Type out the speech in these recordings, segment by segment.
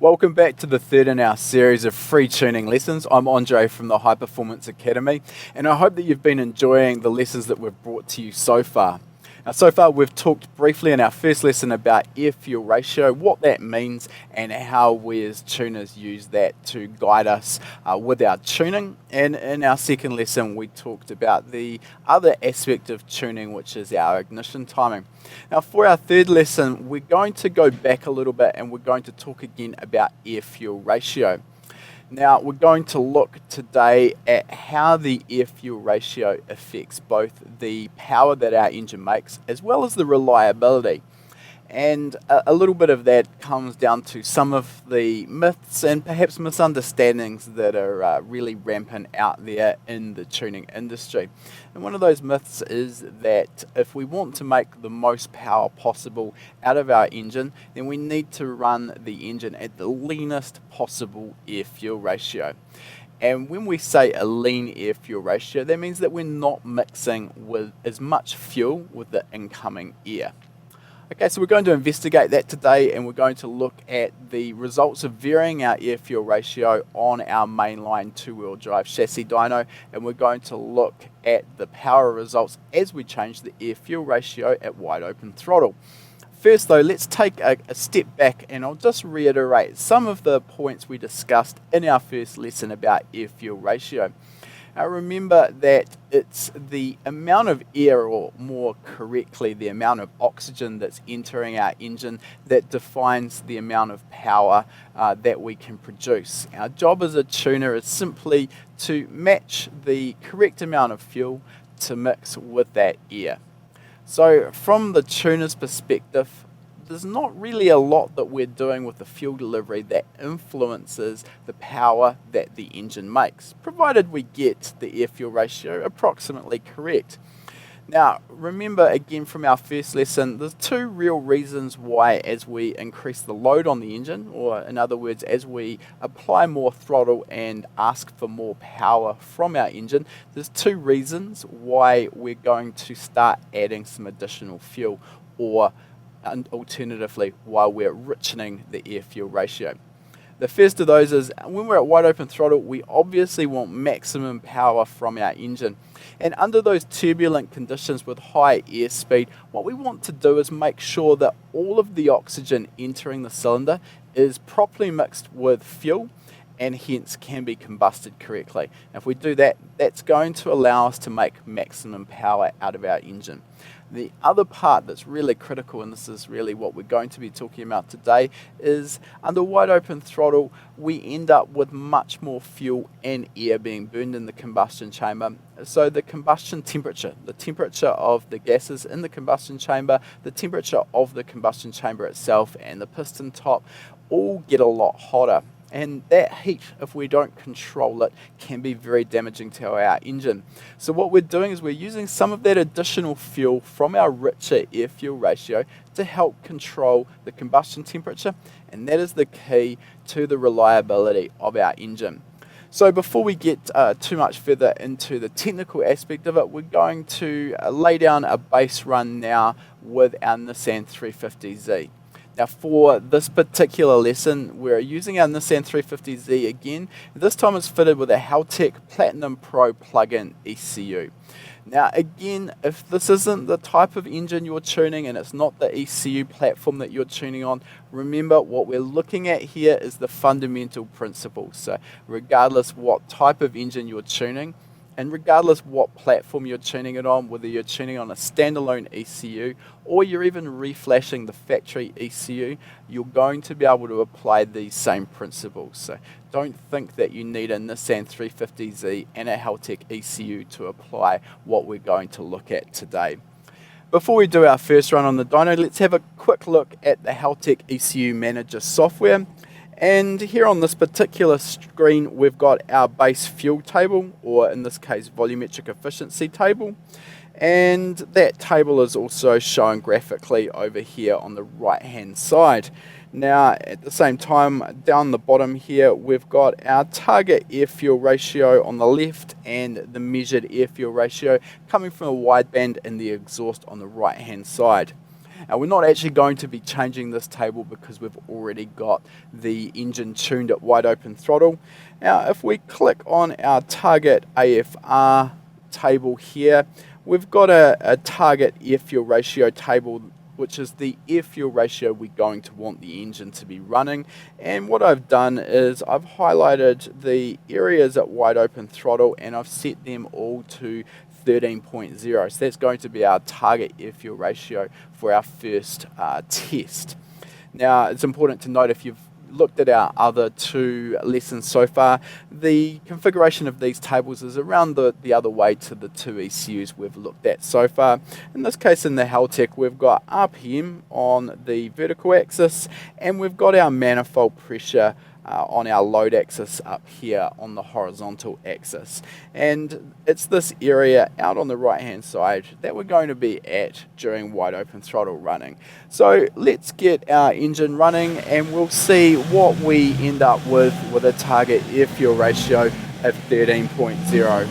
Welcome back to the third in our series of free tuning lessons. I'm Andre from the High Performance Academy, and I hope that you've been enjoying the lessons that we've brought to you so far. Now, so far we've talked briefly in our first lesson about air-fuel ratio, what that means, and how we as tuners use that to guide us with our tuning. And in our second lesson we talked about the other aspect of tuning, which is our ignition timing. Now, for our third lesson, we're going to go back a little bit and we're going to talk again about air-fuel ratio. Now, we're going to look today at how the air-fuel ratio affects both the power that our engine makes as well as the reliability. And a little bit of that comes down to some of the myths and perhaps misunderstandings that are really rampant out there in the tuning industry. And one of those myths is that if we want to make the most power possible out of our engine, then we need to run the engine at the leanest possible air-fuel ratio. And when we say a lean air-fuel ratio, that means that we're not mixing with as much fuel with the incoming air. Okay, so we're going to investigate that today, and we're going to look at the results of varying our air-fuel ratio on our mainline two-wheel drive chassis dyno, and we're going to look at the power results as we change the air-fuel ratio at wide open throttle. First though, let's take a step back, and I'll just reiterate some of the points we discussed in our first lesson about air-fuel ratio. Now remember that it's the amount of air, or more correctly, the amount of oxygen that's entering our engine that defines the amount of power that we can produce. Our job as a tuner is simply to match the correct amount of fuel to mix with that air. So from the tuner's perspective, there's not really a lot that we're doing with the fuel delivery that influences the power that the engine makes, provided we get the air-fuel ratio approximately correct. Now, remember again from our first lesson, there's two real reasons why as we increase the load on the engine, or in other words, as we apply more throttle and ask for more power from our engine, there's two reasons why we're going to start adding some additional fuel, or and alternatively, while we're richening the air-fuel ratio. The first of those is when we're at wide open throttle, we obviously want maximum power from our engine. And under those turbulent conditions with high airspeed, what we want to do is make sure that all of the oxygen entering the cylinder is properly mixed with fuel, and hence can be combusted correctly. Now, if we do that, that's going to allow us to make maximum power out of our engine. The other part that's really critical, and this is really what we're going to be talking about today, is under wide open throttle, we end up with much more fuel and air being burned in the combustion chamber. So the combustion temperature, the temperature of the gases in the combustion chamber, the temperature of the combustion chamber itself, and the piston top all get a lot hotter. And that heat, if we don't control it, can be very damaging to our engine. So what we're doing is we're using some of that additional fuel from our richer air-fuel ratio to help control the combustion temperature, and that is the key to the reliability of our engine. So before we get too much further into the technical aspect of it, we're going to lay down a base run now with our Nissan 350Z. Now for this particular lesson, we're using our Nissan 350Z again. This time it's fitted with a Haltech Platinum Pro plug-in ECU. Now again, if this isn't the type of engine you're tuning and it's not the ECU platform that you're tuning on, remember what we're looking at here is the fundamental principles. So regardless what type of engine you're tuning, and regardless what platform you're tuning it on, whether you're tuning on a standalone ECU or you're even reflashing the factory ECU, you're going to be able to apply these same principles. So don't think that you need a Nissan 350Z and a Haltech ECU to apply what we're going to look at today. Before we do our first run on the dyno, let's have a quick look at the Haltech ECU Manager software. And here on this particular screen, we've got our base fuel table, or in this case, volumetric efficiency table. And that table is also shown graphically over here on the right-hand side. Now, at the same time, down the bottom here, we've got our target air-fuel ratio on the left and the measured air-fuel ratio coming from a wideband and the exhaust on the right-hand side. Now we're not actually going to be changing this table because we've already got the engine tuned at wide open throttle. Now if we click on our target AFR table here, we've got a target air fuel ratio table, which is the air fuel ratio we're going to want the engine to be running. And what I've done is I've highlighted the areas at wide open throttle and I've set them all to 13.0. So that's going to be our target air fuel ratio for our first test. Now it's important to note, if you've looked at our other two lessons so far, the configuration of these tables is around the other way to the two ECUs we've looked at so far. In this case, in the Haltech, we've got RPM on the vertical axis and we've got our manifold pressure on our load axis up here on the horizontal axis. And it's this area out on the right hand side that we're going to be at during wide open throttle running. So let's get our engine running and we'll see what we end up with a target air fuel ratio of 13.0.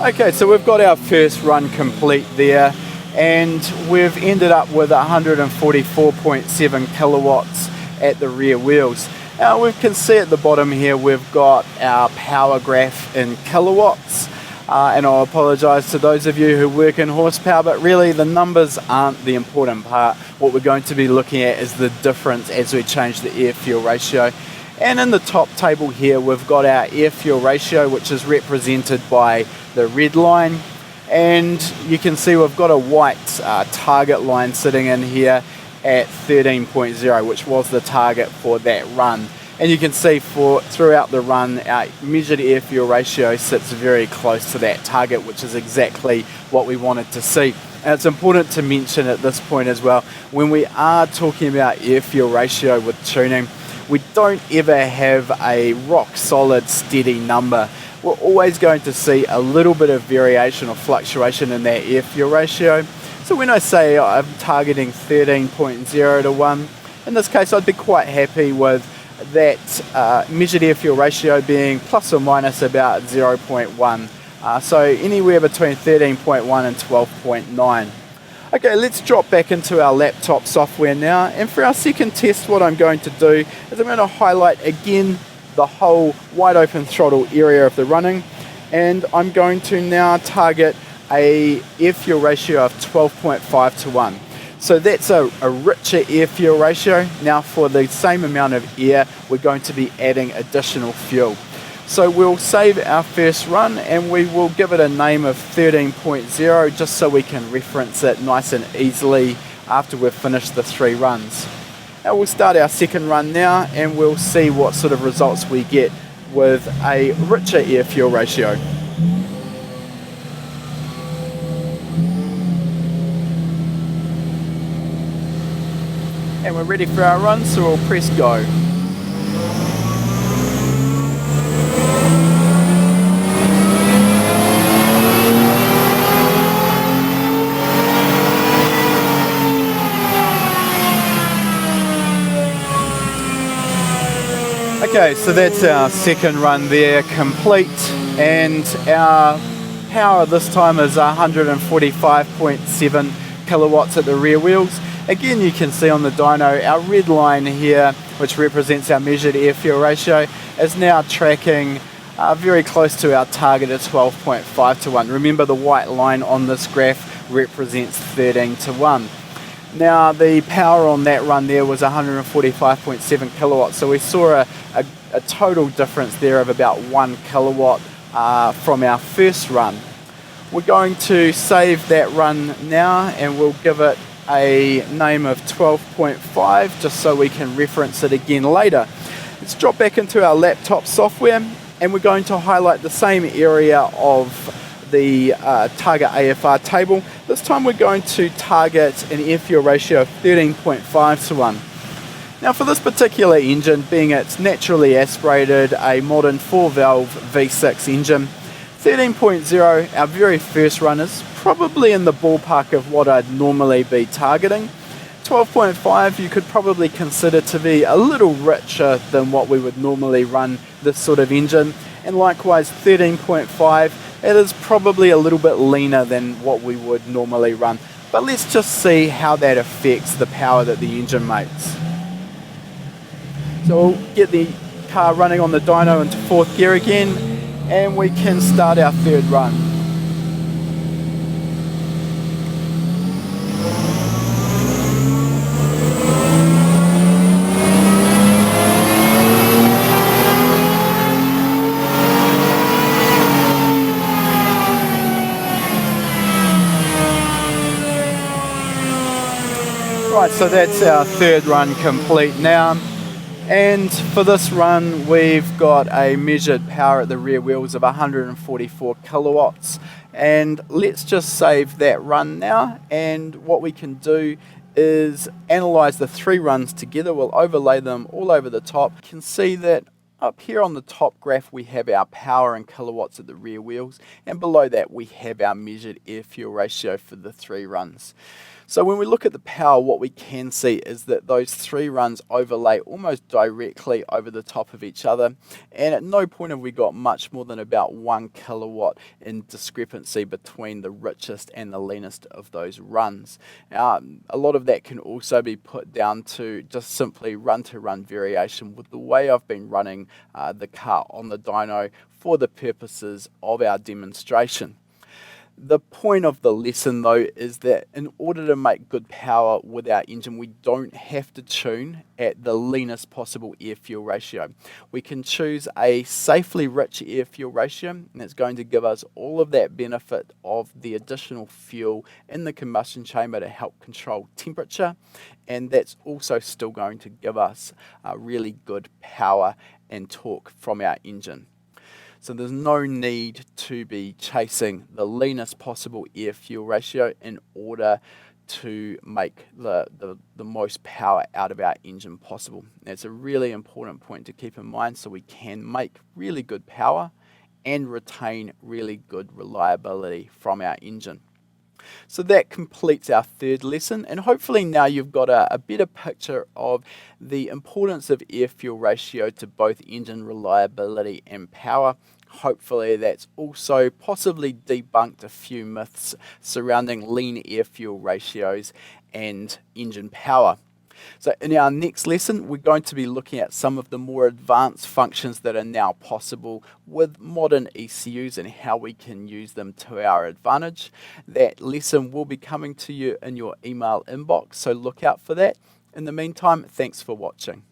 Okay, so we've got our first run complete there and we've ended up with 144.7 kilowatts at the rear wheels. Now we can see at the bottom here we've got our power graph in kilowatts, and I'll apologise to those of you who work in horsepower, but really the numbers aren't the important part. What we're going to be looking at is the difference as we change the air fuel ratio. And in the top table here we've got our air fuel ratio, which is represented by the red line, and you can see we've got a white target line sitting in here at 13.0, which was the target for that run. And you can see throughout the run our measured air fuel ratio sits very close to that target, which is exactly what we wanted to see. And it's important to mention at this point as well, when we are talking about air fuel ratio with tuning, we don't ever have a rock solid steady number. We're always going to see a little bit of variation or fluctuation in that air fuel ratio. So when I say I'm targeting 13.0 to 1, in this case I'd be quite happy with that measured air fuel ratio being plus or minus about 0.1. So anywhere between 13.1 and 12.9. Okay, let's drop back into our laptop software now, and for our second test what I'm going to do is I'm going to highlight again the whole wide open throttle area of the running, and I'm going to now target a air fuel ratio of 12.5 to 1. So that's a richer air fuel ratio. Now for the same amount of air we're going to be adding additional fuel. So we'll save our first run and we will give it a name of 13.0 just so we can reference it nice and easily after we've finished the 3 runs. Now we'll start our second run now and we'll see what sort of results we get with a richer air fuel ratio. And we're ready for our run, so we'll press go. Okay, so that's our second run there complete, and our power this time is 145.7 kilowatts at the rear wheels. Again, you can see on the dyno our red line here, which represents our measured air fuel ratio, is now tracking very close to our target of 12.5 to 1. Remember, the white line on this graph represents 13 to 1. Now the power on that run there was 145.7 kilowatts, so we saw a total difference there of about 1 kilowatt from our first run. We're going to save that run now and we'll give it a name of 12.5 just so we can reference it again later. Let's drop back into our laptop software and we're going to highlight the same area of the target AFR table. This time we're going to target an air fuel ratio of 13.5 to 1. Now for this particular engine, being it's naturally aspirated, a modern 4-valve V6 engine, 13.0, our very first runners, probably in the ballpark of what I'd normally be targeting. 12.5 you could probably consider to be a little richer than what we would normally run this sort of engine, and likewise 13.5, it is probably a little bit leaner than what we would normally run. But let's just see how that affects the power that the engine makes. So we'll get the car running on the dyno into 4th gear again, and we can start our 3rd run. Right, so that's our 3rd run complete now. And for this run, we've got a measured power at the rear wheels of 144 kilowatts. And let's just save that run now. And what we can do is analyze the 3 runs together. We'll overlay them all over the top. You can see that up here on the top graph, we have our power in kilowatts at the rear wheels. And below that, we have our measured air-fuel ratio for the 3 runs. So when we look at the power, what we can see is that those 3 runs overlay almost directly over the top of each other, and at no point have we got much more than about 1 kilowatt in discrepancy between the richest and the leanest of those runs. A lot of that can also be put down to just simply run-to-run variation with the way I've been running the car on the dyno for the purposes of our demonstration. The point of the lesson though is that in order to make good power with our engine, we don't have to tune at the leanest possible air-fuel ratio. We can choose a safely rich air-fuel ratio, and it's going to give us all of that benefit of the additional fuel in the combustion chamber to help control temperature, and that's also still going to give us really good power and torque from our engine. So there's no need to be chasing the leanest possible air-fuel ratio in order to make the most power out of our engine possible. That's a really important point to keep in mind, so we can make really good power and retain really good reliability from our engine. So that completes our 3rd lesson, and hopefully now you've got a better picture of the importance of air-fuel ratio to both engine reliability and power. Hopefully that's also possibly debunked a few myths surrounding lean air-fuel ratios and engine power. So in our next lesson, we're going to be looking at some of the more advanced functions that are now possible with modern ECUs and how we can use them to our advantage. That lesson will be coming to you in your email inbox, so look out for that. In the meantime, thanks for watching.